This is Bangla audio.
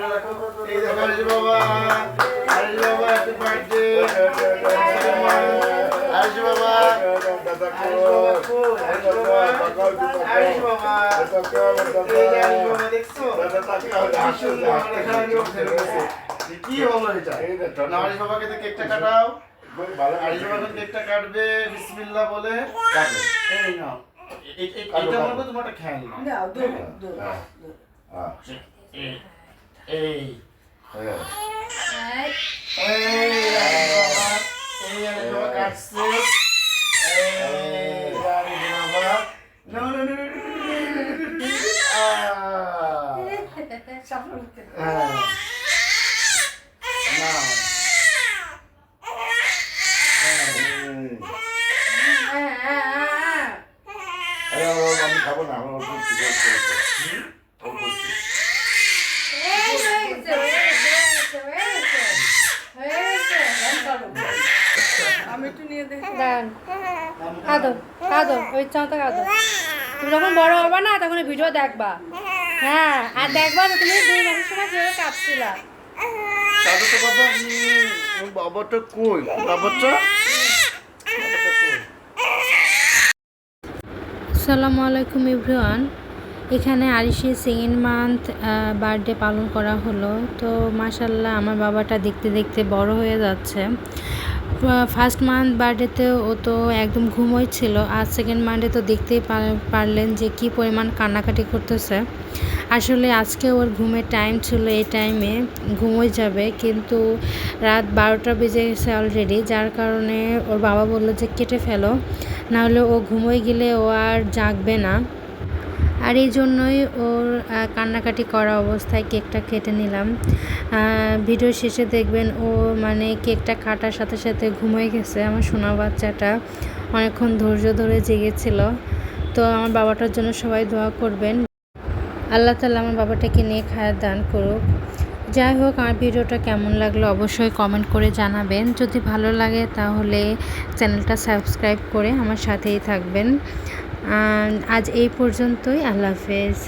এই দেখো আরিশ বাবা হ্যাপি বার্থডে আরিশ বাবা দেখছো কি হলো এটা আরিশ বাবাকে কেকটা কাটাও আরিশ বাবা কেকটা কাটবে বিসমিল্লাহ বলে এই নাও এটা বলবো তোমার একটা খেয়াল নাও এই কাটছে আমি খাবো না আমার আমি একটু নিয়ে দেখি কাঁদো কাঁদো ওই ইচ্ছা কাঁদো তুমি যখন বড় হবে না তখন ভিডিও দেখবা হ্যাঁ আর দেখবা না তুমি 2 মাসের সময় কিভাবে কাঁদছিলা দাদু তো বাবা বাবাটা কই বাবাটা আসসালামু আলাইকুম এভরিওয়ান এখানে আরিশের 2nd মান্থ বার্থডে পালন করা হলো তো মাশাআল্লাহ আমার বাবাটা দেখতে দেখতে বড় হয়ে যাচ্ছে 1st মান্থ বার্থডেতে ও তো একদম ঘুমোই ছিল আর 2nd মান্থে তো দেখতেই পারলেন যে কি পরিমাণ কান্নাকাটি করতেছে আসলে আজকে ওর ঘুমের টাইম ছিল এই টাইমে ঘুমোই যাবে কিন্তু রাত 12টা বেজে গেছে অলরেডি যার কারণে ওর বাবা বলল যে কেটে ফেলো নাহলে ও ঘুমোই গেলে ও আর জাগবে না আর এই জন্যই ওর কান্নাকাটি করা অবস্থায় কেকটা কেটে নিলাম ভিডিও শেষে দেখবেন ও মানে কেকটা কাটার সাথে সাথে ঘুমিয়ে গেছে আমার সোনা বাচ্চাটা অনেকক্ষণ ধৈর্য ধরে জেগেছিল তো আমার বাবাটার জন্য সবাই দোয়া করবেন আল্লাহ তাআলা আমার বাবাটাকে নিয়ে খায়াত দান করুক যাই হোক আমার ভিডিওটা কেমন লাগলো অবশ্যই কমেন্ট করে জানাবেন যদি ভালো লাগে তাহলে চ্যানেলটা সাবস্ক্রাইব করে আমার সাথেই থাকবেন আজ এই পর্যন্তই আল্লাহ হাফেজ।